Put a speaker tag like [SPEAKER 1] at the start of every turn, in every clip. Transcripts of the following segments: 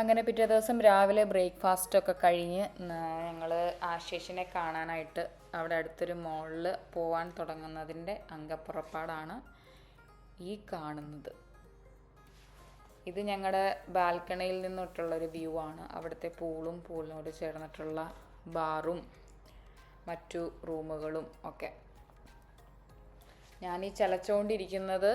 [SPEAKER 1] അങ്ങനെ പിറ്റേ ദിവസം രാവിലെ ബ്രേക്ക്ഫാസ്റ്റൊക്കെ കഴിഞ്ഞ് ഞങ്ങൾ ആശേഷിനെ കാണാനായിട്ട് അവിടെ അടുത്തൊരു മോളിൽ പോകാൻ തുടങ്ങുന്നതിൻ്റെ അംഗപ്പുറപ്പാടാണ് ഈ കാണുന്നത്. ഇത് ഞങ്ങളുടെ ബാൽക്കണിയിൽ നിന്നിട്ടുള്ളൊരു വ്യൂ ആണ്. അവിടുത്തെ പൂളിനോട് ചേർന്നിട്ടുള്ള ബാറും മറ്റു റൂമുകളും ഒക്കെ. ഞാൻ ഈ ചലച്ചുകൊണ്ടിരിക്കുന്നത്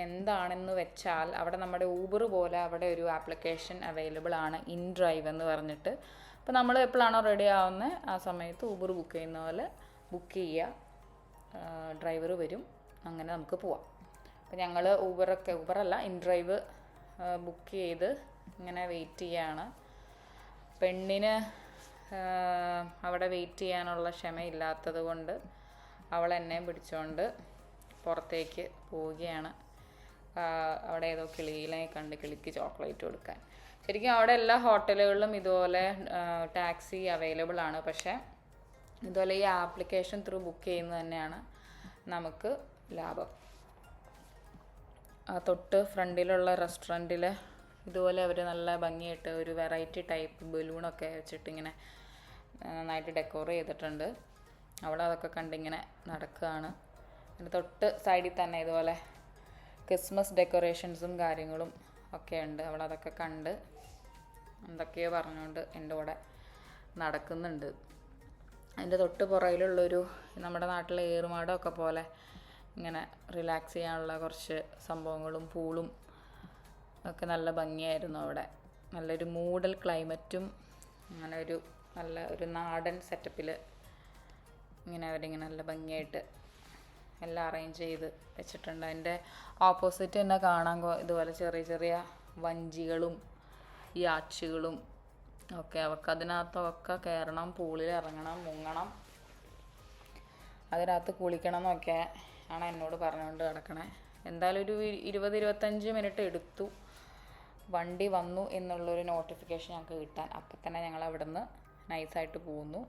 [SPEAKER 1] എന്താണെന്ന് വെച്ചാൽ, അവിടെ നമ്മുടെ ഊബർ പോലെ അവിടെ ഒരു ആപ്ലിക്കേഷൻ അവൈലബിൾ ആണ്, ഇൻഡ്രൈവ് എന്ന് പറഞ്ഞിട്ട്. അപ്പോൾ നമ്മൾ എപ്പോഴാണോ റെഡി ആവുന്നത് ആ സമയത്ത് ഊബർ ബുക്ക് ചെയ്യുന്ന പോലെ ബുക്ക് ചെയ്യുക, ഡ്രൈവർ വരും, അങ്ങനെ നമുക്ക് പോവാം. അപ്പോൾ ഞങ്ങൾ ഊബറല്ല ഇൻഡ്രൈവ് ബുക്ക് ചെയ്ത് ഇങ്ങനെ വെയിറ്റ് ചെയ്യാണ്. പെണ്ണിന് അവിടെ വെയിറ്റ് ചെയ്യാനുള്ള ക്ഷമയില്ലാത്തത് കൊണ്ട് അവൾ എന്നെ പിടിച്ചുകൊണ്ട് പുറത്തേക്ക് പോവുകയാണ്. അവിടെ ഏതോ കിളിയിലെ കണ്ട് കിളിക്ക് ചോക്ലേറ്റ് കൊടുക്കാൻ. ശരിക്കും അവിടെ എല്ലാ ഹോട്ടലുകളിലും ഇതുപോലെ ടാക്സി അവൈലബിൾ ആണ്. പക്ഷേ ഇതുപോലെ ഈ ആപ്ലിക്കേഷൻ ത്രൂ ബുക്ക് ചെയ്യുന്നത് തന്നെയാണ് നമുക്ക് ലാഭം. തൊട്ട് ഫ്രണ്ടിലുള്ള റെസ്റ്റോറൻറ്റിൽ ഇതുപോലെ അവർ നല്ല ഭംഗിയായിട്ട് ഒരു വെറൈറ്റി ടൈപ്പ് ബലൂണൊക്കെ വെച്ചിട്ട് ഇങ്ങനെ നന്നായിട്ട് ഡെക്കോർ ചെയ്തിട്ടുണ്ട്. അവിടെ അതൊക്കെ കണ്ടിങ്ങനെ നടക്കുകയാണ്. അതിൻ്റെ തൊട്ട് സൈഡിൽ തന്നെ ഇതുപോലെ ക്രിസ്മസ് ഡെക്കറേഷൻസും കാര്യങ്ങളും ഒക്കെ ഉണ്ട്. അവിടെ അതൊക്കെ കണ്ട് എന്തൊക്കെയോ പറഞ്ഞുകൊണ്ട് എൻ്റെ കൂടെ നടക്കുന്നുണ്ട്. അതിൻ്റെ തൊട്ട് പുറകിലുള്ളൊരു നമ്മുടെ നാട്ടിലെ ഏറുമാടമൊക്കെ പോലെ ഇങ്ങനെ റിലാക്സ് ചെയ്യാനുള്ള കുറച്ച് സംഭവങ്ങളും പൂളും ഒക്കെ നല്ല ഭംഗിയായിരുന്നു. അവിടെ നല്ലൊരു മൂടൽ ക്ലൈമറ്റും അങ്ങനെ ഒരു നാടൻ സെറ്റപ്പിൽ ഇങ്ങനെ അവരിങ്ങനെ നല്ല ഭംഗിയായിട്ട് എല്ലാം അറേഞ്ച് ചെയ്ത് വെച്ചിട്ടുണ്ട്. അതിൻ്റെ ഓപ്പോസിറ്റ് തന്നെ കാണാൻ ഇതുപോലെ ചെറിയ ചെറിയ വഞ്ചികളും യാച്ചുകളും ഒക്കെ. അവർക്ക് അതിനകത്തൊക്കെ കയറണം, പൂളിൽ ഇറങ്ങണം, മുങ്ങണം, അതിനകത്ത് കുളിക്കണം എന്നൊക്കെ ആണ് എന്നോട് പറഞ്ഞുകൊണ്ട് കിടക്കണേ. എന്തായാലും ഒരു 20-25 മിനിറ്റ് എടുത്തു വണ്ടി വന്നു എന്നുള്ളൊരു നോട്ടിഫിക്കേഷൻ ഞങ്ങൾക്ക് കിട്ടാൻ. അപ്പം തന്നെ ഞങ്ങൾ അവിടെ നിന്ന് നൈസായിട്ട് പോകുന്നു.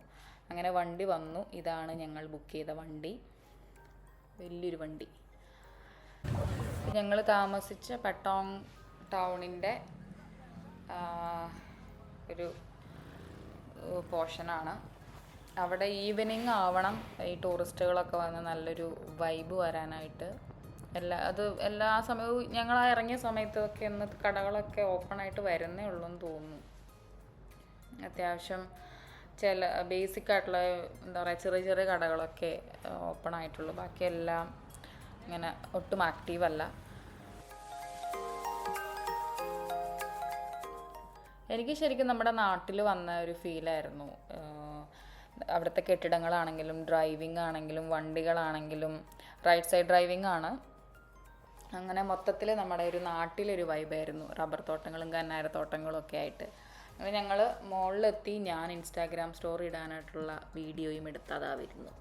[SPEAKER 1] അങ്ങനെ വണ്ടി വന്നു. ഇതാണ് ഞങ്ങൾ ബുക്ക് ചെയ്ത വണ്ടി, വലിയൊരു വണ്ടി. ഞങ്ങൾ താമസിച്ച പെട്ടോങ് ടൗണിൻ്റെ ഒരു പോർഷനാണ്. അവിടെ ഈവനിങ് ആവണം ഈ ടൂറിസ്റ്റുകളൊക്കെ വന്ന് നല്ലൊരു വൈബ് വരാനായിട്ട്. എല്ലാ സമയവും ഞങ്ങൾ ഇറങ്ങിയ സമയത്തൊക്കെ ഇന്ന് കടകളൊക്കെ ഓപ്പണായിട്ട് വരുന്നേ ഉള്ളൂ എന്ന് തോന്നുന്നു. അത്യാവശ്യം ചില ബേസിക് ആയിട്ടുള്ള എന്താ പറയുക ചെറിയ ചെറിയ കടകളൊക്കെ ഓപ്പൺ ആയിട്ടുള്ളൂ. ബാക്കിയെല്ലാം ഇങ്ങനെ ഒട്ടും ആക്റ്റീവല്ല. എനിക്ക് ശരിക്കും നമ്മുടെ നാട്ടിൽ വന്ന ഒരു ഫീലായിരുന്നു. അവിടുത്തെ കെട്ടിടങ്ങളാണെങ്കിലും ഡ്രൈവിംഗ് ആണെങ്കിലും വണ്ടികളാണെങ്കിലും റൈറ്റ് സൈഡ് ഡ്രൈവിംഗ് ആണ്. അങ്ങനെ മൊത്തത്തിൽ നമ്മുടെ ഒരു നാട്ടിലൊരു വൈബായിരുന്നു. റബ്ബർ തോട്ടങ്ങളും കന്നാരത്തോട്ടങ്ങളും ഒക്കെ ആയിട്ട്. അങ്ങനെ ഞങ്ങൾ മുകളിലെത്തി. ഞാൻ ഇൻസ്റ്റാഗ്രാം സ്റ്റോറി ഇടാനായിട്ടുള്ള വീഡിയോയും എടുത്തതാ വരുന്നു.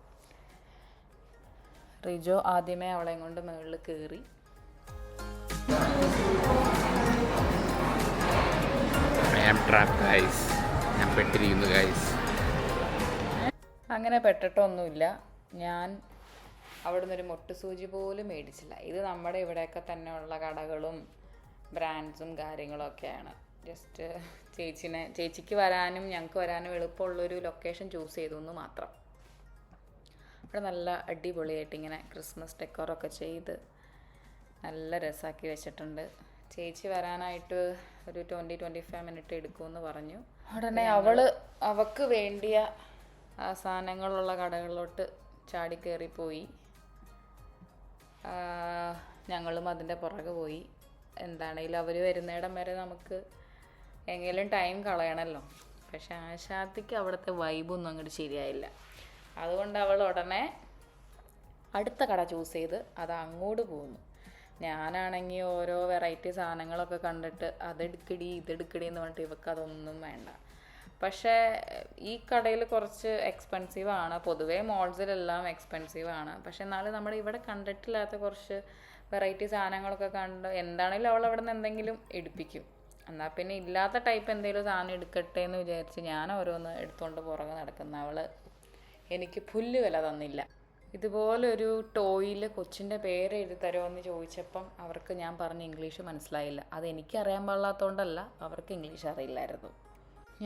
[SPEAKER 1] റിജോ ആദ്യമേ അവളെയും കൊണ്ട് മുകളിൽ കയറി. അങ്ങനെ പെട്ടിട്ടൊന്നുമില്ല. ഞാൻ അവിടെ നിന്നൊരു മൊട്ടുസൂചി പോലും മേടിച്ചില്ല. ഇത് നമ്മുടെ ഇവിടെയൊക്കെ തന്നെയുള്ള കടകളും ബ്രാൻഡ്സും കാര്യങ്ങളൊക്കെയാണ്. ജസ്റ്റ് ചേച്ചിക്ക് വരാനും ഞങ്ങൾക്ക് വരാനും എളുപ്പമുള്ളൊരു ലൊക്കേഷൻ ചൂസ് ചെയ്തു എന്ന് മാത്രം. അവിടെ നല്ല അടിപൊളിയായിട്ട് ഇങ്ങനെ ക്രിസ്മസ് ഡെക്കോറൊക്കെ ചെയ്ത് നല്ല രസമാക്കി വെച്ചിട്ടുണ്ട്. ചേച്ചി വരാനായിട്ട് ഒരു 20-25 മിനിറ്റ് എടുക്കുമെന്ന് പറഞ്ഞു. ഉടനെ അവൾക്ക് വേണ്ടിയ സാധനങ്ങളുള്ള കടകളിലോട്ട് ചാടിക്കയറിപ്പോയി. ഞങ്ങളും അതിൻ്റെ പുറകെ പോയി. എന്താണെങ്കിലും അവർ വരുന്നിടം വരെ നമുക്ക് എങ്കിലും ടൈം കളയണമല്ലോ. പക്ഷെ ആശാത്തിക്ക് അവിടുത്തെ വൈബൊന്നും അങ്ങോട്ട് ശരിയായില്ല. അതുകൊണ്ട് അവൾ ഉടനെ അടുത്ത കട ചൂസ് ചെയ്ത് അത് അങ്ങോട്ട് പോകുന്നു. ഞാനാണെങ്കിൽ ഓരോ വെറൈറ്റി സാധനങ്ങളൊക്കെ കണ്ടിട്ട് അതെടുക്കടി ഇതെടുക്കടി എന്ന് പറഞ്ഞിട്ട് ഇവർക്ക് അതൊന്നും വേണ്ട. പക്ഷേ ഈ കടയിൽ കുറച്ച് എക്സ്പെൻസീവാണ്. പൊതുവേ മോൾസിലെല്ലാം എക്സ്പെൻസീവാണ്. പക്ഷെ എന്നാലും നമ്മുടെ ഇവിടെ കണ്ടിട്ടില്ലാത്ത കുറച്ച് വെറൈറ്റി സാധനങ്ങളൊക്കെ കണ്ട് എന്താണെങ്കിലും അവൾ അവിടെ നിന്ന് എന്തെങ്കിലും എടുപ്പിക്കും. എന്നാൽ പിന്നെ ഇല്ലാത്ത ടൈപ്പ് എന്തെങ്കിലും സാധനം എടുക്കട്ടെ എന്ന് വിചാരിച്ച് ഞാൻ ഓരോന്ന് എടുത്തുകൊണ്ട് പുറകെ നടക്കുന്ന അവൾ എനിക്ക് പുല്ല് വില തന്നില്ല. ഇതുപോലൊരു ടോയിൽ കൊച്ചിൻ്റെ പേര് എഴുതി തരുമോ എന്ന് ചോദിച്ചപ്പം അവർക്ക് ഞാൻ പറഞ്ഞ ഇംഗ്ലീഷ് മനസ്സിലായില്ല. അത് എനിക്കറിയാൻ പാടില്ലാത്തതുകൊണ്ടല്ല, അവർക്ക് ഇംഗ്ലീഷ് അറിയില്ലായിരുന്നു.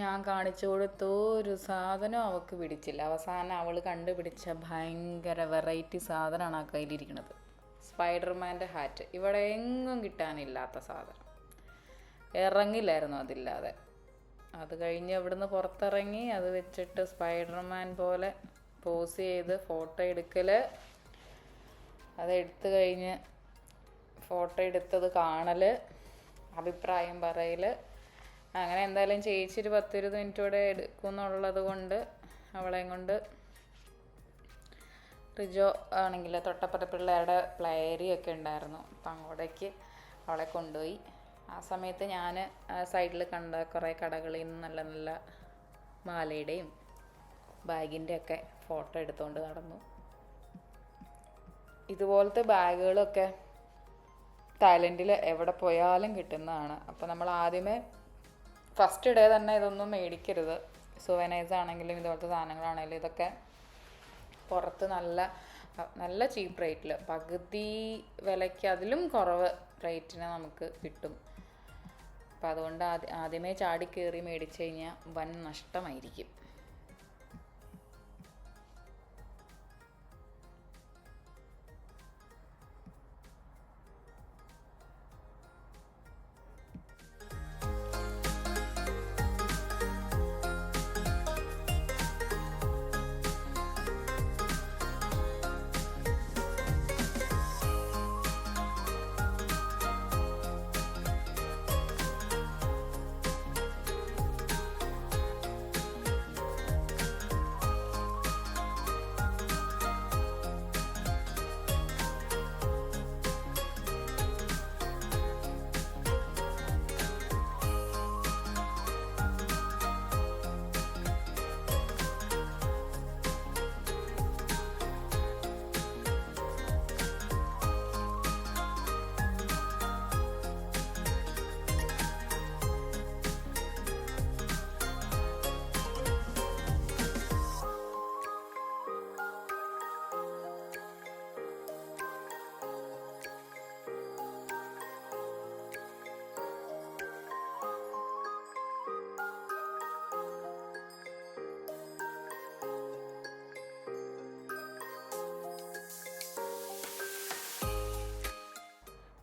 [SPEAKER 1] ഞാൻ കാണിച്ചു കൊടുത്ത ഒരു സാധനം അവൾക്ക് പിടിച്ചില്ല. അവസാനം അവൾ കണ്ടുപിടിച്ച ഭയങ്കര വെറൈറ്റി സാധനമാണ് ആ കയ്യിലിരിക്കുന്നത്. സ്പൈഡർമാൻ്റെ ഹാറ്റ്. ഇവിടെ എങ്ങും കിട്ടാനില്ലാത്ത സാധനം. ഇറങ്ങില്ലായിരുന്നു അതില്ലാതെ. അത് കഴിഞ്ഞ് ഇവിടുന്ന് പുറത്തിറങ്ങി അത് വെച്ചിട്ട് സ്പൈഡർമാൻ പോലെ പോസ് ചെയ്ത് ഫോട്ടോ എടുക്കൽ. അതെടുത്ത് കഴിഞ്ഞ് ഫോട്ടോ എടുത്തത് കാണൽ, അഭിപ്രായം പറയൽ. അങ്ങനെ എന്തായാലും ചേച്ചി ഒരു 10-20 മിനിറ്റോടെ എടുക്കും എന്നുള്ളത് കൊണ്ട് അവളെയും കൊണ്ട് റിജോ ആണെങ്കിൽ തൊട്ടപ്പുറത്തെ പിള്ളേരുടെ പ്ലേ ഏരിയ ഒക്കെ ഉണ്ടായിരുന്നു. അപ്പം അങ്ങോട്ടേക്ക് അവളെ കൊണ്ടുപോയി. ആ സമയത്ത് ഞാൻ സൈഡിൽ കണ്ട കുറേ കടകളിൽ നിന്ന് നല്ല നല്ല മാലയുടെയും ബാഗിൻ്റെ ഒക്കെ ഫോട്ടോ എടുത്തുകൊണ്ട് നടന്നു. ഇതുപോലത്തെ ബാഗുകളൊക്കെ തായ്ലൻഡിൽ എവിടെ പോയാലും കിട്ടുന്നതാണ്. അപ്പോൾ നമ്മൾ ആദ്യമേ ഫസ്റ്റ് ഡേ തന്നെ ഇതൊന്നും മേടിക്കരുത്. സുവനൈസ് ആണെങ്കിലും ഇതുപോലത്തെ സാധനങ്ങളാണെങ്കിലും ഇതൊക്കെ പുറത്ത് നല്ല നല്ല ചീപ്പ് റേറ്റിൽ, പകുതി വിലയ്ക്ക് അതിലും കുറവ് റേറ്റിന് നമുക്ക് കിട്ടും. അപ്പോൾ അതുകൊണ്ട് ആദ്യമേ ചാടി കയറി മേടിച്ചു കഴിഞ്ഞാൽ വൻ നഷ്ടമായിരിക്കും.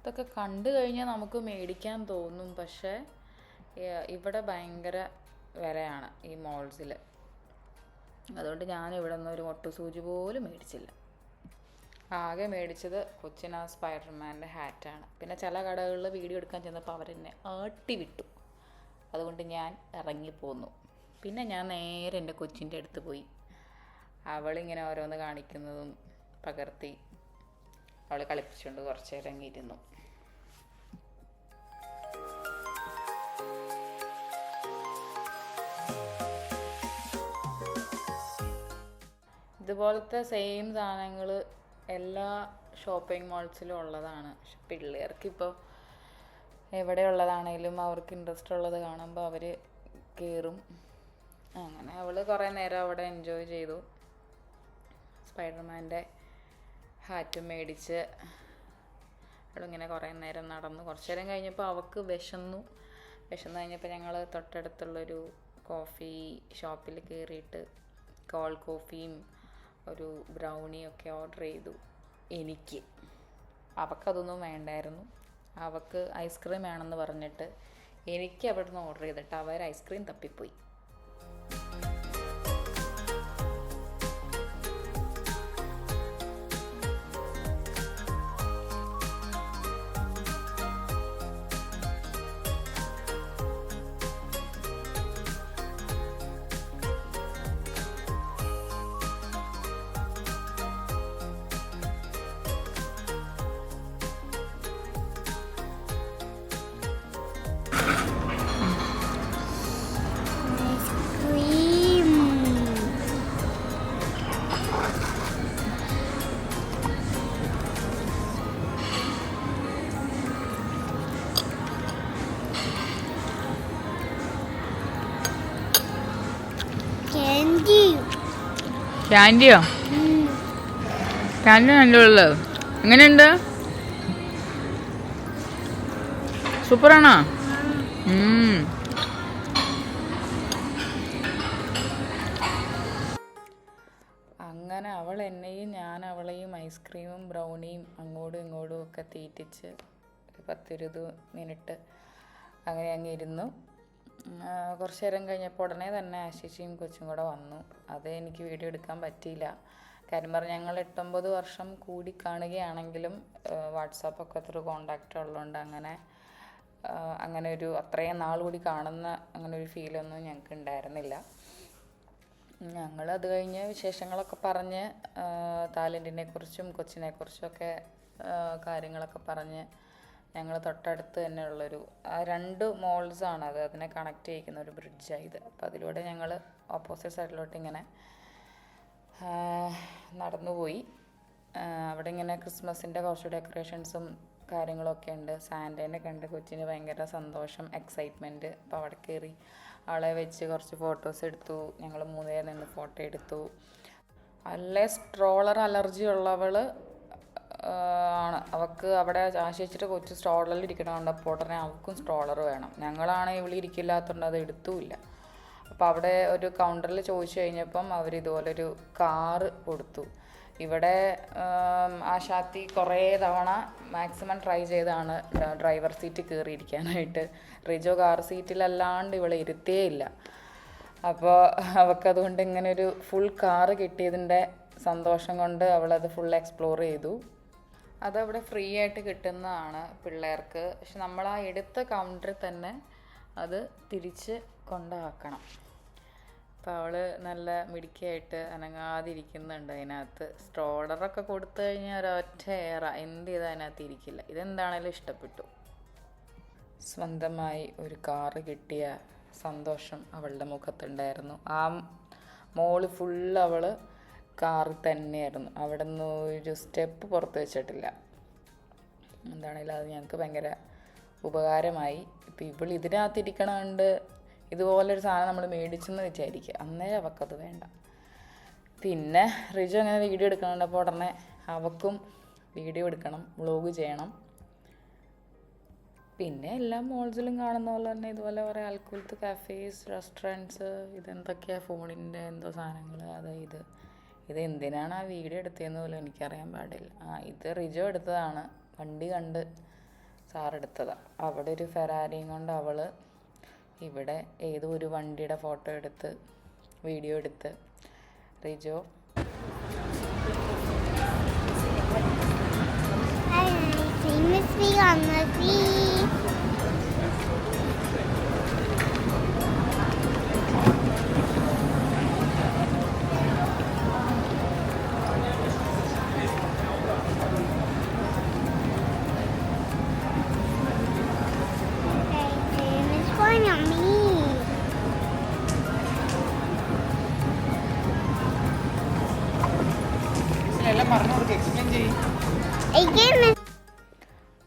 [SPEAKER 1] ഇതൊക്കെ കണ്ടു കഴിഞ്ഞാൽ നമുക്ക് മേടിക്കാൻ തോന്നും. പക്ഷേ ഇവിടെ ഭയങ്കര വിലയാണ് ഈ മോൾസിൽ. അതുകൊണ്ട് ഞാൻ ഇവിടെ നിന്ന് ഒരു മൊട്ടുസൂചി പോലും മേടിച്ചില്ല. ആകെ മേടിച്ചത് കൊച്ചിന് ആ സ്പൈഡർമാൻ്റെ ഹാറ്റാണ്. പിന്നെ ചില കടകളിൽ വീഡിയോ എടുക്കാൻ ചെന്നപ്പോൾ അവരെന്നെ ആട്ടി വിട്ടു. അതുകൊണ്ട് ഞാൻ ഇറങ്ങിപ്പോന്നു. പിന്നെ ഞാൻ നേരെ എൻ്റെ കൊച്ചിൻ്റെ അടുത്ത് പോയി. അവളിങ്ങനെ ഓരോന്ന് കാണിക്കുന്നതും പകർത്തി അവൾ കളിപ്പിച്ചുകൊണ്ട് കുറച്ച് നേരം ഇരുന്നു. ഇതുപോലത്തെ സെയിം സാധനങ്ങൾ എല്ലാ ഷോപ്പിംഗ് മോൾസിലും ഉള്ളതാണ്. പക്ഷെ പിള്ളേർക്കിപ്പോൾ എവിടെയുള്ളതാണേലും അവർക്ക് ഇൻട്രസ്റ്റ് ഉള്ളത് കാണുമ്പോൾ അവർ കയറും. അങ്ങനെ അവൾ കുറേ നേരം അവിടെ എൻജോയ് ചെയ്തു. സ്പൈഡർമാൻ്റെ ഹാറ്റും മേടിച്ച് അവളിങ്ങനെ കുറേ നേരം നടന്നു. കുറച്ച് നേരം കഴിഞ്ഞപ്പോൾ അവൾക്ക് വിശന്നു കഴിഞ്ഞപ്പോൾ ഞങ്ങൾ തൊട്ടടുത്തുള്ളൊരു കോഫി ഷോപ്പിൽ കയറിയിട്ട് കോൾഡ് കോഫിയും ഒരു ബ്രൗണിയൊക്കെ ഓർഡർ ചെയ്തു. അവൾക്കതൊന്നും വേണ്ടായിരുന്നു. അവൾക്ക് ഐസ്ക്രീം വേണമെന്ന് പറഞ്ഞിട്ട് എനിക്ക് അവിടെ നിന്ന് ഓർഡർ ചെയ്തിട്ട് അവർ ഐസ്ക്രീം തപ്പിപ്പോയി. ക്യാൻഡിയോ? ക്യാൻറ്റീൻ എൻ്റെ ഉള്ളത് എങ്ങനെയുണ്ട്? സൂപ്പറാണോ? അങ്ങനെ അവൾ എന്നെയും ഞാൻ അവളെയും ഐസ്ക്രീമും ബ്രൗണിയും അങ്ങോട്ടും ഇങ്ങോട്ടും ഒക്കെ തീറ്റിച്ച് 10-20 മിനിറ്റ് അങ്ങനെ അങ്ങ് ഇരുന്നു. കുറച്ച് നേരം കഴിഞ്ഞപ്പോൾ ഉടനെ തന്നെ ആശിഷിയും കൊച്ചും കൂടെ വന്നു. അത് എനിക്ക് വീഡിയോ എടുക്കാൻ പറ്റിയില്ല. കാര്യം പറഞ്ഞാൽ ഞങ്ങൾ 8-9 വർഷം കൂടി കാണുകയാണെങ്കിലും വാട്സാപ്പൊക്കെ ത്രൂ കോണ്ടാക്റ്റ് ഉള്ളതുകൊണ്ട് അങ്ങനെ ഒരു അത്രയും നാൾ കൂടി കാണുന്ന അങ്ങനെ ഒരു ഫീലൊന്നും ഞങ്ങൾക്ക് ഉണ്ടായിരുന്നില്ല. ഞങ്ങളത് കഴിഞ്ഞ് വിശേഷങ്ങളൊക്കെ പറഞ്ഞ് തായ്ലൻഡിനെക്കുറിച്ചും കൊച്ചിനെക്കുറിച്ചൊക്കെ കാര്യങ്ങളൊക്കെ പറഞ്ഞ് ഞങ്ങൾ തൊട്ടടുത്ത് തന്നെ ഉള്ളൊരു 2 മോൾസാണ് അതിനെ കണക്ട് ചെയ്യിക്കുന്ന ഒരു ബ്രിഡ്ജായത്. അപ്പോൾ അതിലൂടെ ഞങ്ങൾ ഓപ്പോസിറ്റ് സൈഡിലോട്ട് ഇങ്ങനെ നടന്നുപോയി. അവിടെ ഇങ്ങനെ ക്രിസ്മസിൻ്റെ കുറച്ച് ഡെക്കറേഷൻസും കാര്യങ്ങളൊക്കെ ഉണ്ട്. സാൻറ്റേനെ കണ്ട് കൊച്ചിന് ഭയങ്കര സന്തോഷം, എക്സൈറ്റ്മെൻറ്റ്. അപ്പോൾ അവിടെ കയറി അവളെ വെച്ച് കുറച്ച് ഫോട്ടോസ് എടുത്തു. ഞങ്ങൾ 3 പേര് നിന്ന് ഫോട്ടോ എടുത്തു. അല്ലേ സ്ട്രോളർ അലർജി ഉള്ളവൾ ആണ്. അവൾക്ക് അവിടെ ആശിച്ചിട്ട് കൊച്ചു സ്ട്രോളറിൽ ഇരിക്കണം കണ്ടപ്പോൾ ഉടനെ അവൾക്കും സ്ട്രോളർ വേണം. ഞങ്ങളാണെങ്കിൽ ഇവിടെ ഇരിക്കില്ലാത്തതുകൊണ്ട് അത് എടുത്തുമില്ല. അപ്പോൾ അവിടെ ഒരു കൗണ്ടറിൽ ചോദിച്ചു കഴിഞ്ഞപ്പം അവർ ഇതുപോലൊരു കാറ് കൊടുത്തു. ഇവിടെ ആശാത്തി കുറേ തവണ മാക്സിമം ട്രൈ ചെയ്താണ് ഡ്രൈവർ സീറ്റ് കയറിയിരിക്കാനായിട്ട്. റിജോ കാർ സീറ്റിലല്ലാണ്ട് ഇവളെ ഇരുത്തേയില്ല. അപ്പോൾ അവൾക്കതുകൊണ്ട് ഇങ്ങനെ ഒരു ഫുൾ കാറ് കിട്ടിയതിൻ്റെ സന്തോഷം കൊണ്ട് അവളത് ഫുൾ എക്സ്പ്ലോർ ചെയ്തു. അതവിടെ ഫ്രീ ആയിട്ട് കിട്ടുന്നതാണ് പിള്ളേർക്ക്. പക്ഷെ നമ്മൾ ആ എടുത്ത കൗണ്ടറിൽ തന്നെ അത് തിരിച്ച് കൊണ്ടാക്കണം. അപ്പോൾ അവൾ നല്ല മിടുക്കിയായിട്ട് അനങ്ങാതിരിക്കുന്നുണ്ട് അതിനകത്ത്. സ്ട്രോളറൊക്കെ കൊടുത്തു കഴിഞ്ഞാൽ ഒരൊറ്റ എന്ത് ചെയ്താൽ അതിനകത്ത് ഇരിക്കില്ല. ഇതെന്താണേലും ഇഷ്ടപ്പെട്ടു. സ്വന്തമായി ഒരു കാറ് കിട്ടിയ സന്തോഷം അവളുടെ മുഖത്തുണ്ടായിരുന്നു. ആ മോള് ഫുള്ള് അവൾ കാറ് തന്നെയായിരുന്നു. അവിടെ നിന്ന് ഒരു സ്റ്റെപ്പ് പുറത്ത് വെച്ചിട്ടില്ല. എന്താണേലും അത് ഞങ്ങൾക്ക് ഭയങ്കര ഉപകാരമായി. ഇപ്പം ഇതിനകത്തിരിക്കണമുണ്ട് ഇതുപോലൊരു സാധനം നമ്മൾ മേടിച്ചെന്ന് വിചാരിക്കുക, അന്നേരം അവൾക്കത് വേണ്ട. പിന്നെ റിജു അങ്ങനെ വീഡിയോ എടുക്കണുണ്ടപ്പോൾ ഉടനെ അവൾക്കും വീഡിയോ എടുക്കണം, വ്ളോഗ് ചെയ്യണം. പിന്നെ എല്ലാ മോൾസിലും കാണുന്ന പോലെ തന്നെ ഇതുപോലെ കുറേ ആൽക്കുലത്ത് കഫേസ്, റെസ്റ്റോറൻറ്റ്സ്, ഇതെന്തൊക്കെയാണ് ഫോണിൻ്റെ എന്തോ സാധനങ്ങൾ, ഇത് എന്തിനാണ് ആ വീഡിയോ എടുത്തതെന്ന് പോലും എനിക്കറിയാൻ പാടില്ല. ഇത് റിജോ എടുത്തതാണ്, വണ്ടി കണ്ട് സാറെടുത്തതാണ്. അവിടെ ഒരു ഫെറാരിയും കൊണ്ട് അവൾ ഇവിടെ ഏതോ ഒരു വണ്ടിയുടെ ഫോട്ടോ എടുത്ത് വീഡിയോ എടുത്ത് റിജോ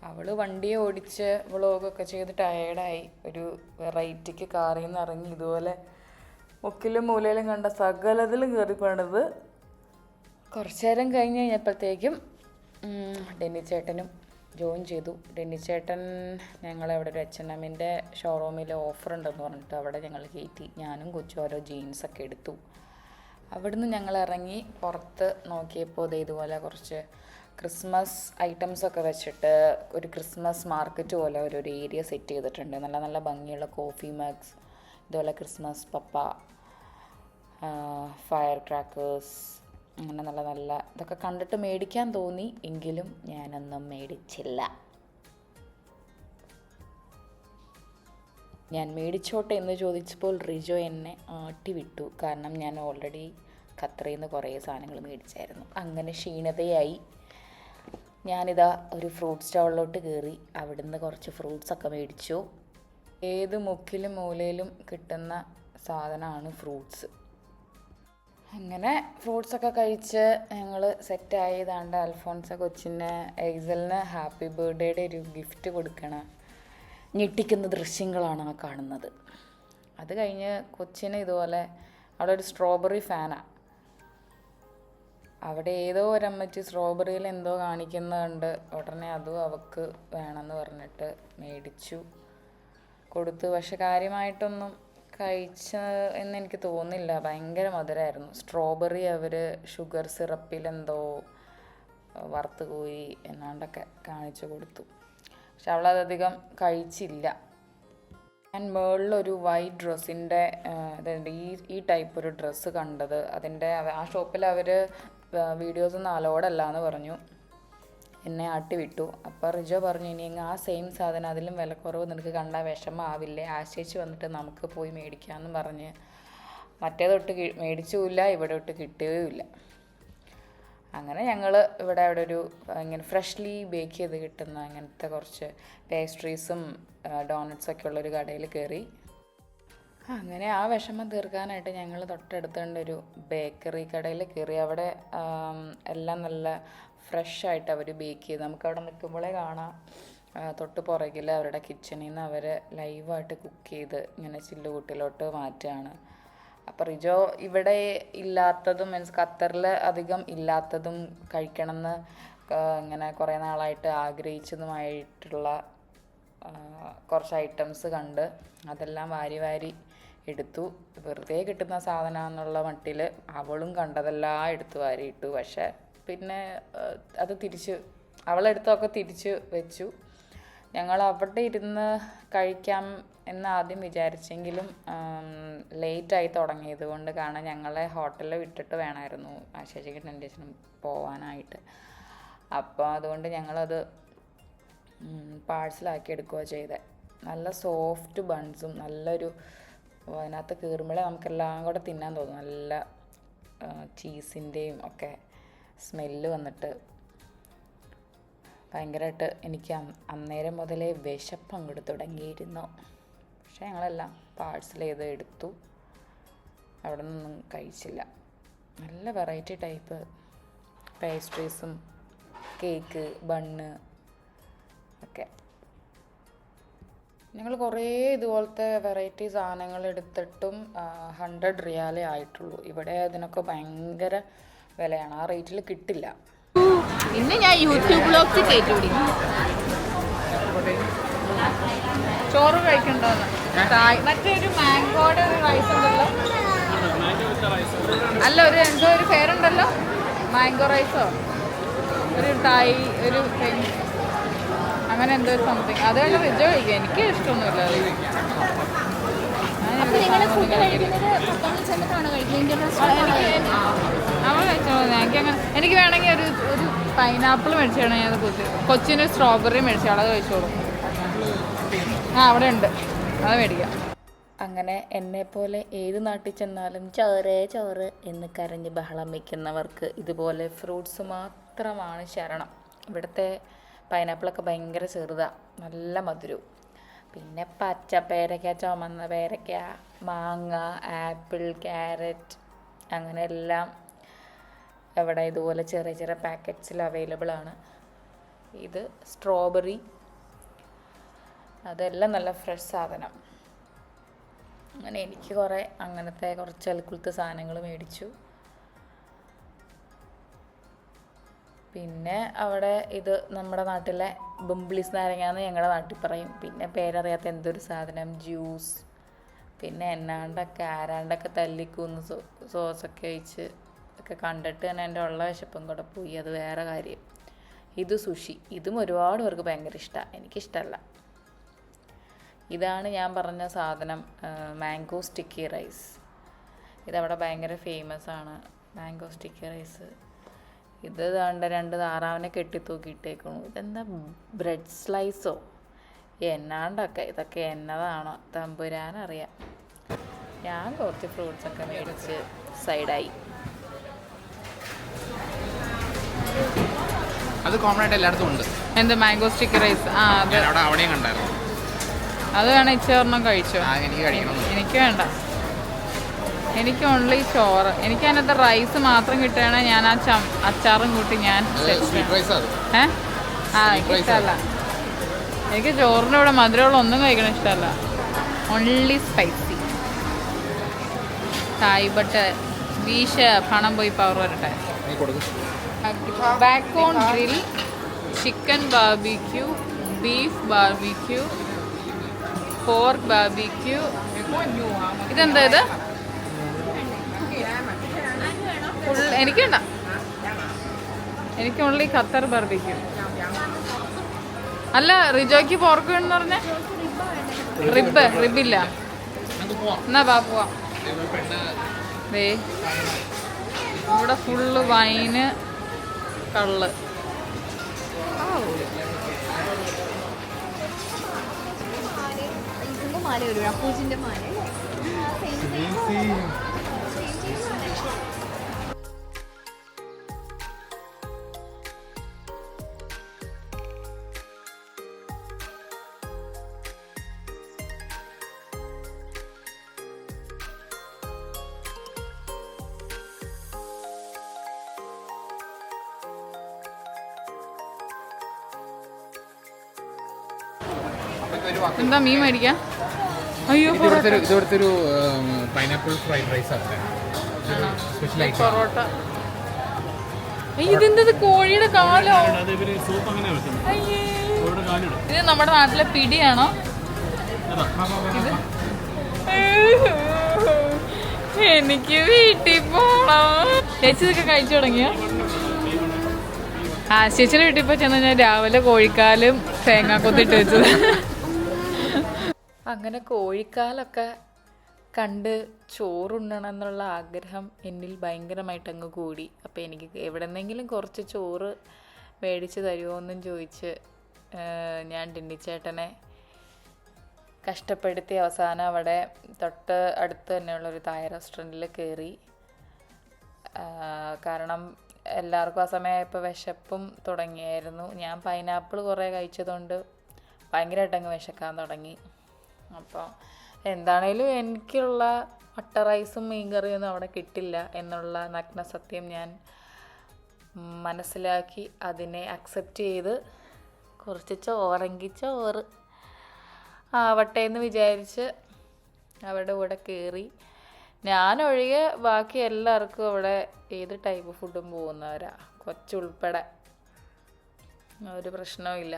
[SPEAKER 1] അവൾ വണ്ടിയെ ഓടിച്ച് വ്ളോഗൊക്കെ ചെയ്ത് ടയേർഡായി. ഒരു വെറൈറ്റിക്ക് കാറിൽ നിന്ന് ഇറങ്ങി ഇതുപോലെ മുക്കിലും മൂലയിലും കണ്ട സകലത്തിലും കയറി പണിത്. കുറച്ച് നേരം കഴിഞ്ഞ് കഴിഞ്ഞപ്പോഴത്തേക്കും ഡെന്നി ചേട്ടനും ജോയിൻ ചെയ്തു. ഡെന്നി ചേട്ടൻ ഞങ്ങളവിടെ ഒരു H&Mൻ്റെ ഷോറൂമിൽ ഓഫർ ഉണ്ടെന്ന് പറഞ്ഞിട്ട് അവിടെ ഞങ്ങൾ കയറ്റി. ഞാനും കൊച്ചും ഓരോ ജീൻസൊക്കെ എടുത്തു. അവിടുന്ന് ഞങ്ങൾ ഇറങ്ങി പുറത്ത് നോക്കിയപ്പോൾ ഇതുപോലെ കുറച്ച് ക്രിസ്മസ് ഐറ്റംസൊക്കെ വെച്ചിട്ട് ഒരു ക്രിസ്മസ് മാർക്കറ്റ് പോലെ ഒരു ഏരിയ സെറ്റ് ചെയ്തിട്ടുണ്ട്. നല്ല നല്ല ഭംഗിയുള്ള കോഫി മഗ്സ്, ഇതുപോലെ ക്രിസ്മസ് പപ്പ, ഫയർ ക്രാക്കേഴ്സ്, അങ്ങനെ നല്ല നല്ല ഇതൊക്കെ കണ്ടിട്ട് മേടിക്കാൻ തോന്നി. എങ്കിലും ഞാനൊന്നും മേടിച്ചില്ല. ഞാൻ മേടിച്ചോട്ടെ എന്ന് ചോദിച്ചപ്പോൾ റിജോ എന്നെ ആട്ടി വിട്ടു. കാരണം ഞാൻ ഓൾറെഡി ഖത്തറിൽ നിന്ന് കുറേ സാധനങ്ങൾ മേടിച്ചായിരുന്നു. അങ്ങനെ ക്ഷീണതയായി ഞാനിതാ ഒരു ഫ്രൂട്ട് സ്റ്റോളിലോട്ട് കയറി. അവിടുന്ന് കുറച്ച് ഫ്രൂട്ട്സൊക്കെ മേടിച്ചു. ഏത് മുക്കിലും മൂലയിലും കിട്ടുന്ന സാധനമാണ് ഫ്രൂട്ട്സ്. അങ്ങനെ ഫ്രൂട്ട്സൊക്കെ കഴിച്ച് ഞങ്ങൾ സെറ്റായതാണ്ട് അൽഫോൺസ കൊച്ചിന് എയ്സലിന് ഹാപ്പി ബർത്ത്ഡേയുടെ ഒരു ഗിഫ്റ്റ് കൊടുക്കണം. ഞെട്ടിക്കുന്ന ദൃശ്യങ്ങളാണ് ആ കാണുന്നത്. അത് കഴിഞ്ഞ് കൊച്ചിന് ഇതുപോലെ അവിടെ ഒരു സ്ട്രോബെറി ഫാനാണ്. അവിടെ ഏതോ ഒരമ്മച്ചി സ്ട്രോബെറിയിൽ എന്തോ കാണിക്കുന്നുണ്ട്. ഉടനെ അതും അവൾക്ക് വേണമെന്ന് പറഞ്ഞിട്ട് മേടിച്ചു കൊടുത്തു. പക്ഷെ കാര്യമായിട്ടൊന്നും കഴിച്ച എന്നെനിക്ക് തോന്നുന്നില്ല. ഭയങ്കര മധുരമായിരുന്നു. സ്ട്രോബെറി അവർ ഷുഗർ സിറപ്പിലെന്തോ വറുത്ത് കോരി എന്നാണ്ടൊക്കെ കാണിച്ചു കൊടുത്തു. പക്ഷെ അവളതധികം കഴിച്ചില്ല. ഞാൻ മുകളിലൊരു വൈറ്റ് ഡ്രസ്സിൻ്റെ ഇതുണ്ട്, ഈ ടൈപ്പ് ഒരു ഡ്രസ്സ് കണ്ടത്. അതിൻ്റെ ആ ഷോപ്പിൽ അവർ വീഡിയോസൊന്നും അലോഡല്ല എന്ന് പറഞ്ഞു. എന്നെ ആട്ടി വിട്ടു. അപ്പോൾ റിജോ പറഞ്ഞു, ഇനി ആ സെയിം സാധനം അതിലും വിലക്കുറവ് നിനക്ക് കണ്ടാൽ വിഷമമാവില്ലേ, ആശയിച്ച് വന്നിട്ട് നമുക്ക് പോയി മേടിക്കാമെന്ന് പറഞ്ഞ് മറ്റേതൊട്ട് മേടിച്ചുമില്ല, ഇവിടെ തൊട്ട് കിട്ടുകയുമില്ല. അങ്ങനെ ഞങ്ങൾ ഇവിടെ ഒരു ഇങ്ങനെ ഫ്രഷ്ലി ബേക്ക് ചെയ്ത് കിട്ടുന്ന അങ്ങനത്തെ കുറച്ച് പേസ്ട്രീസും ഡോണറ്റ്സൊക്കെ ഉള്ളൊരു കടയിൽ കയറി. അങ്ങനെ ആ വിഷമം തീർക്കാനായിട്ട് ഞങ്ങൾ തൊട്ടടുത്തുള്ളൊരു ബേക്കറി കടയിൽ കയറി. അവിടെ എല്ലാം നല്ല ഫ്രഷായിട്ട് അവർ ബേക്ക് ചെയ്ത് നമുക്കവിടെ നിൽക്കുമ്പോഴേ കാണാം. തൊട്ട് പുറകിൽ അവരുടെ കിച്ചണിൽ നിന്ന് അവർ ലൈവായിട്ട് കുക്ക് ചെയ്ത് ഇങ്ങനെ ചില്ലുകൂട്ടിലോട്ട് മാറ്റുകയാണ്. അപ്പോൾ റിജോ ഇവിടെ ഇല്ലാത്തതും മീൻസ് ഖത്തറിൽ അധികം ഇല്ലാത്തതും കഴിക്കണമെന്ന് ഇങ്ങനെ കുറേ നാളായിട്ട് ആഗ്രഹിച്ചതുമായിട്ടുള്ള കുറച്ച് ഐറ്റംസ് കണ്ട് അതെല്ലാം വാരി വാരി എടുത്തു. വെറുതെ കിട്ടുന്ന സാധനമെന്നുള്ള മട്ടിൽ അവളും കണ്ടതെല്ലാം എടുത്ത് വാരി ഇട്ടു. പക്ഷേ പിന്നെ അത് അവളെടുത്തൊക്കെ തിരിച്ച് വെച്ചു. ഞങ്ങൾ അവിടെ ഇരുന്ന് കഴിക്കാം എന്ന് ആദ്യം വിചാരിച്ചെങ്കിലും ലേറ്റായി തുടങ്ങിയത് കൊണ്ട് കാരണം ഞങ്ങളെ ഹോട്ടലിൽ വിട്ടിട്ട് വേണമായിരുന്നു ആശേഷിക്ക് ടെൻറ്റേഷനും പോവാനായിട്ട്. അപ്പോൾ അതുകൊണ്ട് ഞങ്ങളത് പാഴ്സലാക്കി എടുക്കുകയോ ചെയ്തത്. നല്ല സോഫ്റ്റ് ബൺസും നല്ലൊരു അതിനകത്ത് കയറുമ്പോഴേ നമുക്കെല്ലാം കൂടെ തിന്നാൻ തോന്നും. നല്ല ചീസിൻ്റെയും ഒക്കെ സ്മെല്ല് വന്നിട്ട് ഭയങ്കരമായിട്ട് എനിക്ക് അന്നേരം മുതലേ വിശപ്പ് അങ്ങോട്ട് തുടങ്ങിയിരുന്നു. പക്ഷേ ഞങ്ങളെല്ലാം പാഴ്സൽ ചെയ്ത് എടുത്തു. അവിടെ നിന്നൊന്നും കഴിച്ചില്ല. നല്ല വെറൈറ്റി ടൈപ്പ് പേസ്ട്രീസും കേക്ക്, ബണ്ണ് ഒക്കെ. ഞങ്ങൾ കുറേ ഇതുപോലത്തെ വെറൈറ്റി സാധനങ്ങൾ എടുത്തിട്ടും 100 റിയാലേ ആയിട്ടുള്ളൂ. ഇവിടെ അതിനൊക്കെ ഭയങ്കര വിലയാണ്. ആ റേറ്റിൽ കിട്ടില്ല.
[SPEAKER 2] പിന്നെ ഞാൻ യൂട്യൂബ് ബ്ലോഗ്സ് കയറ്റി ചോറ് കഴിക്കണ്ടോന്ന്. മറ്റൊരു മാംഗോയുടെ ഒരു റൈസ് ഉണ്ടല്ലോ, അല്ല ഒരു എന്തോ ഒരു പേരുണ്ടല്ലോ, മാംഗോ റൈസോ ഒരു ഒരു അങ്ങനെ എന്തോ ഒരു സംതിങ്. അത് കഴിഞ്ഞ് റിജോ കഴിക്കുക. എനിക്ക് ഇഷ്ടമൊന്നുമില്ല അത്. അവൾ കഴിച്ചോ. എനിക്ക് വേണമെങ്കിൽ ഒരു പൈനാപ്പിൾ മേടിച്ചാണ് ഞാൻ കൊച്ചിന് സ്ട്രോബെറി മേടിച്ചാൽ അത് കഴിച്ചോളും. അവിടെ ഉണ്ട്, അത് മേടിക്കാം. അങ്ങനെ എന്നെപ്പോലെ ഏത് നാട്ടിൽ ചെന്നാലും ചോറ് എന്ന് കരഞ്ഞ് ബഹളം വയ്ക്കുന്നവർക്ക് ഇതുപോലെ ഫ്രൂട്ട്സ് മാത്രമാണ് ശരണം. ഇവിടുത്തെ പൈനാപ്പിളൊക്കെ ഭയങ്കര ചെറുതാണ്, നല്ല മധുരവും. പിന്നെ പച്ച പേരയ്ക്ക, ചുമന്ന പേരയ്ക്ക, മാങ്ങ, ആപ്പിൾ, ക്യാരറ്റ് അങ്ങനെ എല്ലാം ഇവിടെ ഇതുപോലെ ചെറിയ ചെറിയ പാക്കറ്റ്സിൽ അവൈലബിൾ ആണ്. ഇത് സ്ട്രോബെറി, അതെല്ലാം നല്ല ഫ്രഷ് സാധനം. അങ്ങനെ എനിക്ക് അങ്ങനത്തെ കുറച്ച് അൽക്കുലത്തെ സാധനങ്ങൾ മേടിച്ചു. പിന്നെ അവിടെ ഇത് നമ്മുടെ നാട്ടിലെ ബംബ്ലിസ് നാരങ്ങാന്ന് ഞങ്ങളുടെ നാട്ടിൽ പറയും. പിന്നെ പേരറിയാത്ത എന്തൊരു സാധനം, ജ്യൂസ്. പിന്നെ ആരാണ്ടൊക്കെ തല്ലിക്കൂന്ന് സോസൊക്കെ ഒഴിച്ച് ഒക്കെ കണ്ടിട്ട് തന്നെ എൻ്റെ ഉള്ള വിശപ്പം കൂടെ പോയി. അത് വേറെ കാര്യം. ഇത് സുഷി, ഇതും ഒരുപാട് പേർക്ക് ഭയങ്കര ഇഷ്ടമാണ്. എനിക്കിഷ്ടമല്ല. ഇതാണ് ഞാൻ പറഞ്ഞ സാധനം, മാംഗോ സ്റ്റിക്കി റൈസ്. ഇതവിടെ ഭയങ്കര ഫേമസ് ആണ്, മാംഗോ സ്റ്റിക്കി റൈസ്. ഇത് കണ്ട 2 താറാവിനെ കെട്ടിത്തൂക്കിയിട്ടേക്കണു. ഇതെന്താ ബ്രെഡ് സ്ലൈസോ എന്നാണ്ടൊക്കെ. ഇതൊക്കെ എന്നതാണോ തമ്പുരാനറിയാം. ഞാൻ കുറച്ച് ഫ്രൂട്ട്സൊക്കെ മേടിച്ച് സൈഡായി.
[SPEAKER 3] അത് കോമൺ ആയിട്ട് എല്ലായിടത്തും ഉണ്ട്.
[SPEAKER 1] എന്ത് മാംഗോ സ്റ്റിക്കി റൈസ്?
[SPEAKER 3] അവിടെയും കണ്ടായിരുന്നു.
[SPEAKER 1] അത് വേണം ഇച്ചോർണം കഴിച്ചോ.
[SPEAKER 3] എനിക്ക് കഴിക്കണം.
[SPEAKER 1] എനിക്ക് വേണ്ട, എനിക്ക് ഓൺലി ചോറ്. എനിക്ക് അതിനകത്ത് റൈസ് മാത്രം കിട്ടുകയാണെങ്കിൽ ഞാൻ ആ അച്ചാറും കൂട്ടി ഞാൻ ഇഷ്ടമല്ല. എനിക്ക് ചോറിൻ്റെ ഇവിടെ മധുരമുള്ള ഒന്നും കഴിക്കണം ഇഷ്ടമല്ല. Only spicy. തായ് ബട്ട് വീശ പണം പോയി പവർ വരട്ടെ.
[SPEAKER 2] ബാക്കോൺ grill, chicken barbecue, beef barbecue, pork barbecue. ഇതെന്താ ഇത്? എനിക്ക് വേണ്ട, എനിക്ക് ഓൺലി ഖത്തർ ബാർബിക്യൂ. അല്ല റിജോയ്ക്ക് പോർക്ക് വേണമെന്ന് പറഞ്ഞ റിബില്ല. എന്നാ ബാ പോവാം. ഇവിടെ ഫുള്ള് വൈന്, കള്ള്. എന്താ മീൻ മേടിക്കാം? അയ്യോ
[SPEAKER 3] ഇവിടുത്തെ ഒരു പൈനാപ്പിൾ ഫ്രൈഡ് റൈസ് ആണ് സ്പെഷ്യൽ
[SPEAKER 2] പൊറോട്ട. ഇതെന്തത് കോഴിയുടെ കാലോ? ഇത് നമ്മുടെ നാട്ടിലെ പിടിയാണോ? ഇത് എനിക്ക് വീട്ടിൽ പോണം. ചേച്ചി ഇതൊക്കെ കഴിച്ചു തുടങ്ങിയോ? ആ ചേച്ചിയുടെ വീട്ടിൽ പോയി ചെന്ന് ഞാൻ രാവിലെ കോഴിക്കാലും തേങ്ങാക്കൊത്തിട്ട് വെച്ചത്. അങ്ങനെ കോഴിക്കാലൊക്കെ കണ്ട് ചോറുണ്ണണം എന്നുള്ള ആഗ്രഹം എന്നിൽ ഭയങ്കരമായിട്ട് അങ്ങ് കൂടി. അപ്പോൾ എനിക്ക് എവിടെ നിന്നെങ്കിലും കുറച്ച് ചോറ് മേടിച്ച് തരുമോ എന്നും ചോദിച്ച് ഞാൻ ടിന്നിച്ചേട്ടനെ കഷ്ടപ്പെടുത്തി അവസാനം അവിടെ തൊട്ട് അടുത്ത് തന്നെയുള്ളൊരു തായ് റെസ്റ്റോറൻറ്റിൽ കയറി. കാരണം എല്ലാവർക്കും ആ സമയമായപ്പോൾ വിശപ്പും തുടങ്ങിയായിരുന്നു. ഞാൻ പൈനാപ്പിൾ കുറേ കഴിച്ചതുകൊണ്ട് ഭയങ്കരമായിട്ട് അങ്ങ് വിശക്കാൻ തുടങ്ങി. അപ്പോൾ എന്താണേലും എനിക്കുള്ള മുട്ട റൈസും മീൻകറിയൊന്നും അവിടെ കിട്ടില്ല എന്നുള്ള നഗ്ന സത്യം ഞാൻ മനസ്സിലാക്കി അതിനെ അക്സെപ്റ്റ് ചെയ്ത് കുറച്ച് ചോറ് ആവട്ടെ എന്ന് വിചാരിച്ച് അവരുടെ കൂടെ കയറി. ഞാനൊഴികെ ബാക്കി എല്ലാവർക്കും അവിടെ ഏത് ടൈപ്പ് ഫുഡും പോകുന്നവരാ, കൊച്ചുൾപ്പെടെ. ഒരു പ്രശ്നവും ഇല്ല.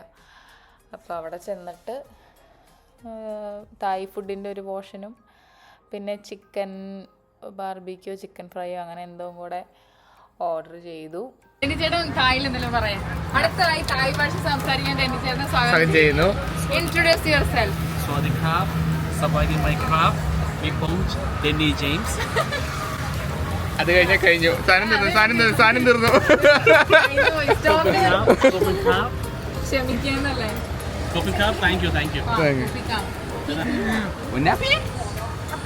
[SPEAKER 2] അപ്പോൾ അവിടെ ചെന്നിട്ട് തായ് ഫുഡിൻ്റെ ഒരു പോർഷനും പിന്നെ ചിക്കൻ ബാർബിക്യൂ, ചിക്കൻ ഫ്രൈയോ അങ്ങനെ എന്തോ കൂടെ ഓർഡർ ചെയ്തു. എന്റെ ചേട്ടൻ തായിൽ എന്തെങ്കിലും പറയാം. അടുത്തതായി തായ് ഭാഷ സംസാരിക്കാൻ എന്റെ ചേട്ടൻ സ്വാഗതം ചെയ്യുന്നു. Introduce your self.
[SPEAKER 4] Swadikap, Sabagi Minecraft, Mipong, Denny James.
[SPEAKER 3] അത് കഴിഞ്ഞു. സാധനം തീർന്നു.
[SPEAKER 2] ക്ഷമിക്കുന്നല്ലേ?
[SPEAKER 4] Kopikap, thank you.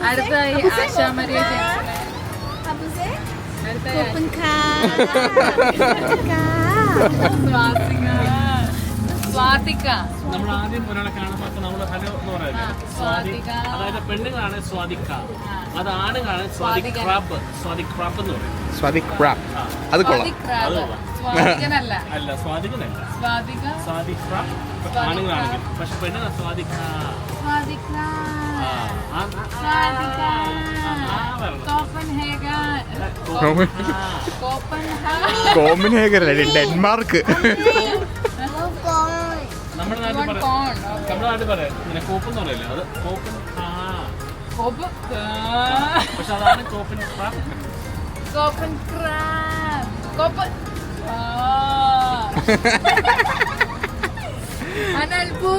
[SPEAKER 2] അടുത്തായി ആശാ മരിയ സ്വാതിക.
[SPEAKER 4] നമ്മൾ ആദ്യം ഒരാളെ കാണുമ്പോൾ നമ്മൾ ഹലോ എന്ന് പറയുന്നത് അതായത് പെണ്ണുങ്ങളാണ് സ്വാദിക്ക, അത് ആണുങ്ങളാണ് സ്വാദിക് ക്രാബ് എന്ന് പറയും.
[SPEAKER 3] സ്വാദിക് ക്രാബ് അത് കൊള്ളാം.
[SPEAKER 4] അല്ല സ്വാദികനല്ല, സ്വാദിക് ക്രാബ് ആണുങ്ങളാണെങ്കിൽ, പക്ഷെ പെണ്ണുങ്ങൾ സ്വാദിക്ക.
[SPEAKER 3] Copenhagen Denmark.
[SPEAKER 4] നമ്മുടെ നാട്ടിൽ പറയാം ഇങ്ങനെ കോപ്പെന്ന് പറയില്ല, അത് കോപ്പൻ. പക്ഷെ അതാണ് കോപ്പൻ ക്രാബ്.
[SPEAKER 2] അനൽപു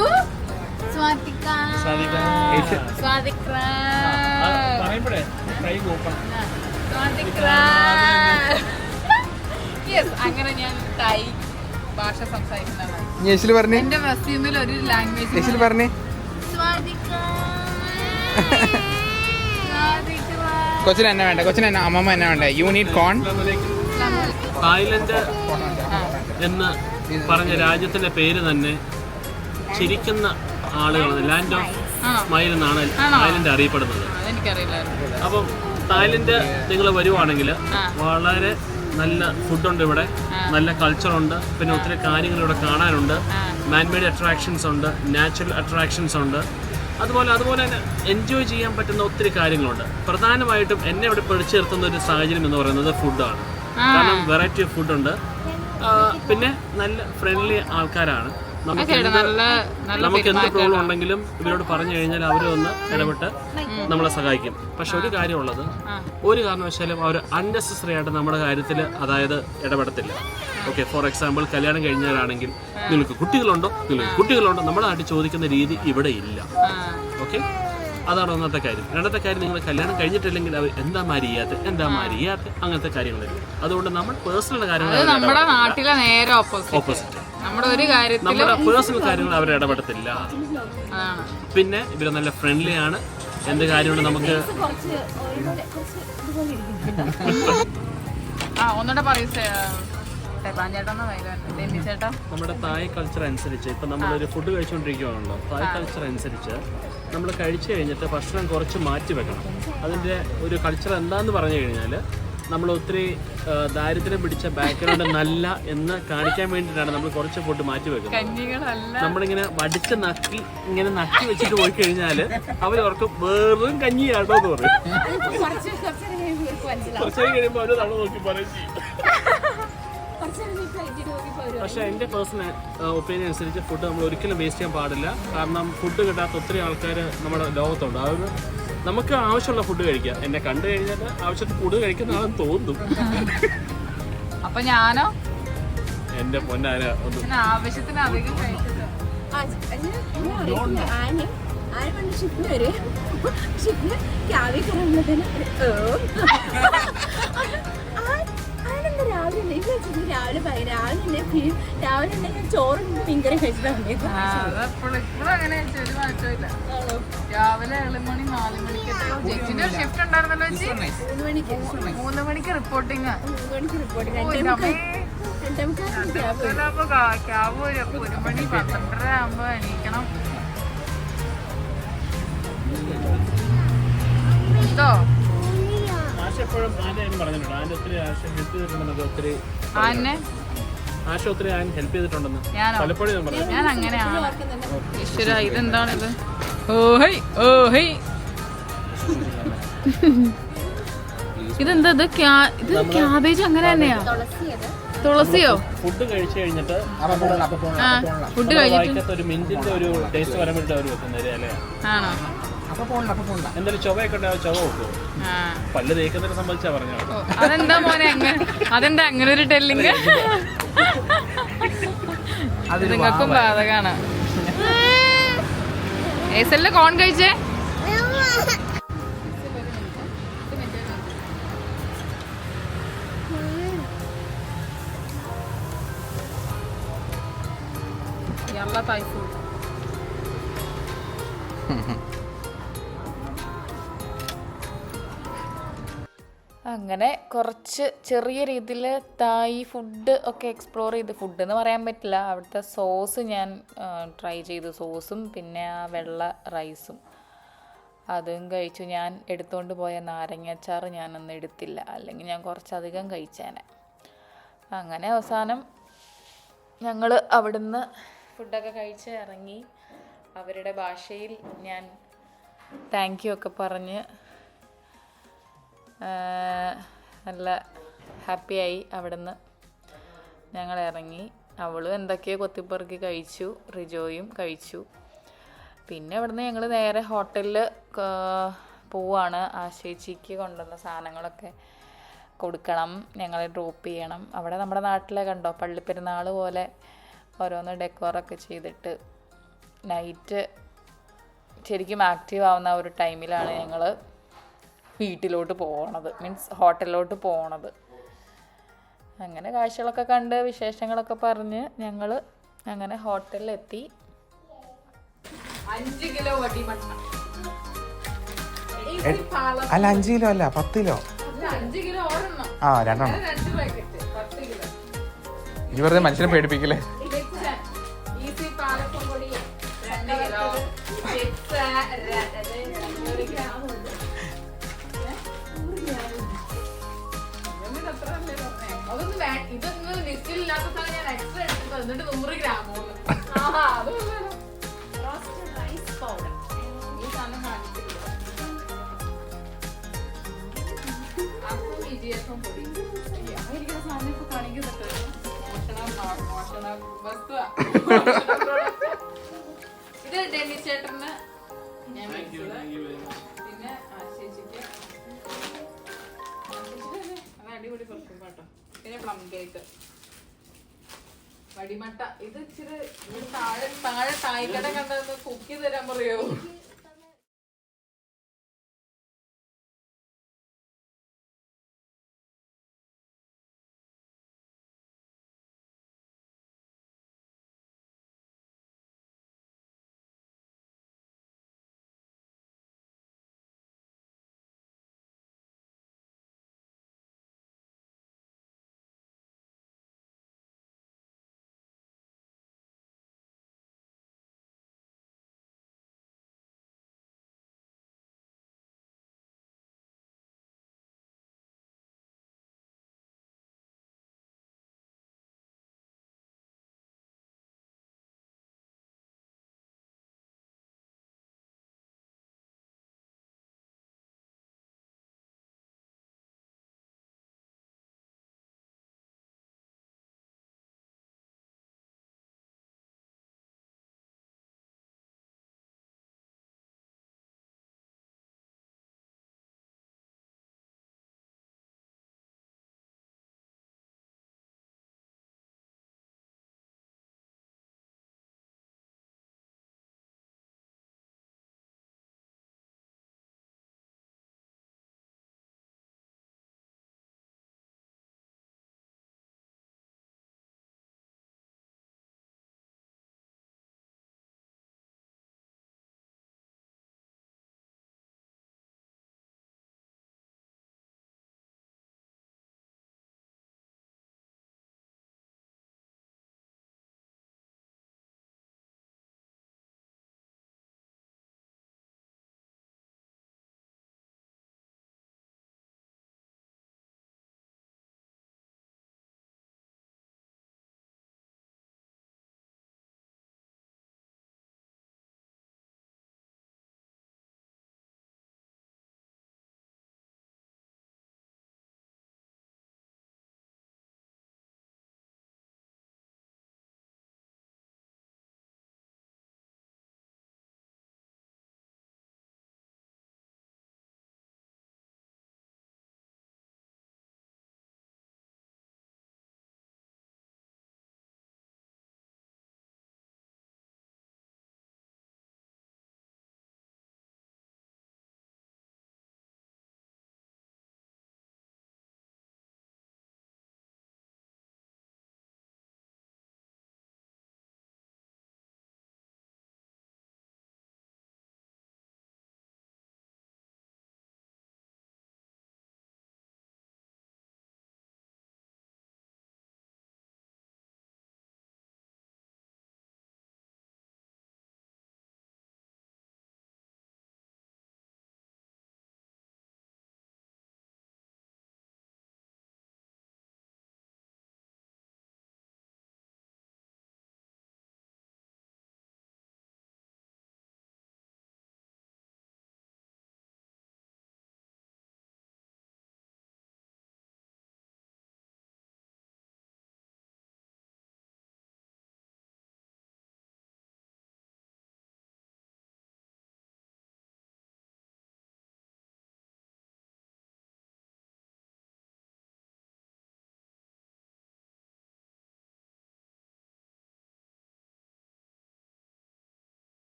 [SPEAKER 4] പറയുമ്പോഴേ ഫ്രൈ കോപ്പൻ.
[SPEAKER 2] അങ്ങനെ ഞാൻ തായ് ഭാഷ സംസാരിക്കുന്നതാണ്. എന്റെ റസ്യൂമിൽ ഒരു ലാംഗ്വേജ്
[SPEAKER 3] പറഞ്ഞേ. കൊച്ചിന് എന്നെ വേണ്ട, കൊച്ചിന് എന്നെ അമ്മമ്മ എന്നെ വേണ്ട. You need cone.
[SPEAKER 4] തായ്ലൻഡ് എന്ന് പറഞ്ഞ രാജ്യത്തിന്റെ പേര് തന്നെ ചിരിക്കുന്ന ആളുകളാണ്. ലാൻഡ് ഓഫ് സ്മൈൽ എന്നാണ് തായ്ലൻഡ് അറിയപ്പെടുന്നത്. അപ്പം തായ്ലൻഡ് നിങ്ങൾ വരുവാണെങ്കിൽ വളരെ നല്ല ഫുഡുണ്ട് ഇവിടെ, നല്ല കൾച്ചറുണ്ട്, പിന്നെ ഒത്തിരി കാര്യങ്ങൾ ഇവിടെ കാണാനുണ്ട്. മാൻമെയ്ഡ് അട്രാക്ഷൻസ് ഉണ്ട്, നാച്ചുറൽ അട്രാക്ഷൻസ് ഉണ്ട്. അതുപോലെ തന്നെ എൻജോയ് ചെയ്യാൻ പറ്റുന്ന ഒത്തിരി കാര്യങ്ങളുണ്ട്. പ്രധാനമായിട്ടും എന്നെ ഇവിടെ പിടിച്ചു നിർത്തുന്ന ഒരു സാഹചര്യം എന്ന് പറയുന്നത് ഫുഡാണ്. കാരണം വെറൈറ്റി ഓഫ് ഫുഡുണ്ട്. പിന്നെ നല്ല ഫ്രണ്ട്ലി ആൾക്കാരാണ്. നമുക്ക് എന്ത് പ്രോബ്ലം ഉണ്ടെങ്കിലും ഇവരോട് പറഞ്ഞു കഴിഞ്ഞാൽ അവരൊന്ന് ഇടപെട്ട് നമ്മളെ സഹായിക്കും. പക്ഷെ ഒരു കാര്യമുള്ളത്, ഒരു കാരണവശാലും അവർ അൺനെസസറി ആയിട്ട് നമ്മുടെ കാര്യത്തിൽ അതായത് ഇടപെടത്തില്ല. ഓക്കെ, ഫോർ എക്സാമ്പിൾ കല്യാണം കഴിഞ്ഞവരാണെങ്കിൽ നിങ്ങൾക്ക് കുട്ടികളുണ്ടോ, നമ്മുടെ നാട്ടിൽ ചോദിക്കുന്ന രീതി ഇവിടെ ഇല്ല. ഓക്കെ, അതാണ് ഒന്നാമത്തെ കാര്യം. രണ്ടാമത്തെ കാര്യം, നിങ്ങൾ കല്യാണം കഴിഞ്ഞിട്ടില്ലെങ്കിൽ അവർ എന്താ മാരിയാത്ത അങ്ങനത്തെ കാര്യങ്ങളില്ല. അതുകൊണ്ട് നമ്മൾ പേഴ്സണൽ കാര്യങ്ങൾ
[SPEAKER 2] നമ്മുടെ നാട്ടിലെ നേരെ ഓപ്പോസിറ്റ്. നമ്മുടെ
[SPEAKER 4] പേഴ്സണൽ കാര്യങ്ങൾ അവർ ഇടപെടത്തില്ല. പിന്നെ ഇവര് നല്ല ഫ്രണ്ട്ലി ആണ്. എന്ത് കാര്യമുണ്ട് നമുക്ക് നമ്മുടെ തായ് കൾച്ചർ അനുസരിച്ച്, ഇപ്പം നമ്മളൊരു ഫുഡ് കഴിച്ചുകൊണ്ടിരിക്കുകയാണല്ലോ, തായ് കൾച്ചർ അനുസരിച്ച് നമ്മൾ കഴിച്ചു കഴിഞ്ഞിട്ട് ഭക്ഷണം കുറച്ച് മാറ്റി വെക്കണം. അതിൻ്റെ ഒരു കൾച്ചർ എന്താന്ന് പറഞ്ഞു കഴിഞ്ഞാൽ, നമ്മൾ ഒത്തിരി ദാരിദ്ര്യം പിടിച്ച ബാക്ക്ഗ്രൗണ്ട് നല്ല എന്ന് കാണിക്കാൻ വേണ്ടിയിട്ടാണ് നമ്മൾ കുറച്ച് ഫുഡ് മാറ്റി വെക്കുന്നത്. നമ്മളിങ്ങനെ വടിച്ച് ഇങ്ങനെ നക്കി വെച്ചിട്ട് പോയി കഴിഞ്ഞാൽ അവർക്ക് വെറും കഞ്ഞിയാണോ എന്ന് പറയും. കുറച്ച് കഴിയുമ്പോൾ അവർ തണു നോക്കി പറയും. പക്ഷെ എൻ്റെ പേഴ്സണൽ ഒപ്പീനിയൻ അനുസരിച്ച് ഫുഡ് നമ്മൾ ഒരിക്കലും വേസ്റ്റ് ചെയ്യാൻ പാടില്ല. കാരണം ഫുഡ് കിട്ടാത്ത ഒത്തിരി ആൾക്കാർ നമ്മുടെ ലോകത്തുണ്ട്. അതൊരു നമുക്ക് ആവശ്യമുള്ള ഫുഡ് കഴിക്കാം. എന്നെ കണ്ടു കഴിഞ്ഞാൽ ആവശ്യത്തിന് ഫുഡ് കഴിക്കുന്ന ആളെന്ന് തോന്നും.
[SPEAKER 2] അപ്പൊ ഞാനോ
[SPEAKER 4] എന്റെ പൊന്നാന
[SPEAKER 2] ആവശ്യത്തിന് അധികം
[SPEAKER 5] രാവിലെ ചോറും മീൻകറി കഴിച്ചിട്ടാണ്.
[SPEAKER 2] രാവിലെ 7 മണി 4 മണിക്കൊക്കെ ചേച്ചിന്റെ ഒരു ഷിഫ്റ്റ് ഉണ്ടായിരുന്നല്ലോ ചേച്ചി. 3 മണിക്ക് റിപ്പോർട്ടിങ്. ക്യാബ് വരും. 1 മണി 12:30 ആകുമ്പോ എണീക്കണം. എന്തോ ഞാൻ അങ്ങനെയാണ്. ഈശ്വര, ഇതെന്താണിത്? ഇതെന്താ? ഇത് ക്യാബേജ് അങ്ങനെ തന്നെയാ? തുളസിയോ?
[SPEAKER 4] ഫുഡ് കഴിച്ചു കഴിഞ്ഞിട്ട്
[SPEAKER 2] ഫുഡ് കഴിഞ്ഞിട്ട്
[SPEAKER 4] ഒരു മിന്റിന്റെ ഒരു ടേസ്റ്റ് വരാൻ വേണ്ടി അവർ വെക്കുന്നത്.
[SPEAKER 2] ആണോ?
[SPEAKER 4] എന്തായാലും ചൊവ്വയൊക്കെ ചൊവ്വ വെക്കുമോ? പല്ല് തേക്കുന്നതിനെ സംബന്ധിച്ചാ പറഞ്ഞോ.
[SPEAKER 2] അതെന്താ മോനെ അതെന്താ അങ്ങനെ ഒരു ടെല്ലിങ്? നിങ്ങൾക്കും ബാധകാണ്. ഏസലിന്റെ കോൺ കഴിച്ചേ?
[SPEAKER 1] അങ്ങനെ കുറച്ച് ചെറിയ രീതിയിൽ തായ് ഫുഡ് ഒക്കെ എക്സ്പ്ലോർ ചെയ്ത്, ഫുഡ് എന്ന് പറയാൻ പറ്റില്ല, അവിടുത്തെ സോസ് ഞാൻ ട്രൈ ചെയ്തു. സോസും പിന്നെ ആ വെള്ള റൈസും അതും കഴിച്ചു. ഞാൻ എടുത്തുകൊണ്ട് പോയ നാരങ്ങാച്ചാറ് ഞാനൊന്നും എടുത്തില്ല, അല്ലെങ്കിൽ ഞാൻ കുറച്ചധികം കഴിച്ചേനെ. അങ്ങനെ അവസാനം ഞങ്ങൾ അവിടുന്ന് ഫുഡൊക്കെ കഴിച്ച് ഇറങ്ങി. അവരുടെ ഭാഷയിൽ ഞാൻ താങ്ക് യു ഒക്കെ പറഞ്ഞ് നല്ല ഹാപ്പിയായി. അവിടുന്ന് ഞങ്ങൾ ഇറങ്ങി. അവളും എന്തൊക്കെയോ കൊത്തിപ്പറുക്കി കഴിച്ചു, റിജോയും കഴിച്ചു. പിന്നെ അവിടുന്ന് ഞങ്ങൾ നേരെ ഹോട്ടലിൽ പോവാണ്. ആശേച്ചിക്ക് കൊണ്ടുവന്ന സാധനങ്ങളൊക്കെ കൊടുക്കണം, ഞങ്ങളെ ഡ്രോപ്പ് ചെയ്യണം. അവിടെ നമ്മുടെ നാട്ടിലെ കണ്ടോ പള്ളിപ്പെരുന്നാൾ പോലെ ഓരോന്ന് ഡെക്കോറൊക്കെ ചെയ്തിട്ട് നൈറ്റ് ശരിക്കും ആക്റ്റീവ് ആവുന്ന ഒരു ടൈമിലാണ് ഞങ്ങൾ വീട്ടിലോട്ട് പോകണത്, മീൻസ് ഹോട്ടലിലോട്ട് പോകണത്. അങ്ങനെ കാഴ്ചകളൊക്കെ കണ്ട് വിശേഷങ്ങളൊക്കെ പറഞ്ഞ് ഞങ്ങൾ അങ്ങനെ ഹോട്ടലിലെത്തി.
[SPEAKER 2] 5 കിലോ വടിമട്ട.
[SPEAKER 3] അല്ല 5 കിലോ അല്ല 10 കിലോ.
[SPEAKER 2] 5 കിലോ ഒരെണ്ണം.
[SPEAKER 3] ആ 2 എണ്ണം.
[SPEAKER 2] 2 പാക്കറ്റ് 10 കിലോ.
[SPEAKER 3] ഇനി വെറുതെ മനുഷ്യനെ പേടിപ്പിക്കല്ലേ.
[SPEAKER 2] ഈസി പാലപ്പം പൊടി 2 കിലോ. Chips 100 gram. ഇതൊന്നും ലിസ്റ്റിലില്ലാത്ത സാധനം ഞാൻ എക്സ്ട്രാ എടുത്തിട്ട് എന്നിട്ട് 100 ഗ്രാം. ഈ സാധനം കാണിച്ചില്ല. അപ്പം ഇടിയപ്പം പൊടി അടങ്ങിയിരിക്കുന്ന സാധനം ഇപ്പൊ കാണിക്കുന്നുണ്ട്. മോഷണ വസ്തുവാ. ഇത് ഡെന്നി ചേട്ടന് ഞാൻ മേടിച്ചത്. പിന്നെ ചേച്ചിക്ക് അത് അടിപൊളി പെർഫ്യൂം കേട്ടോ. പിന്നെ പ്ലം കേക്ക്, വടിമട്ട. ഇത് ഇച്ചിരി താഴെ താഴെ തായ്ക്കട കണ്ടത് കുക്ക് തരാൻ പറയോ?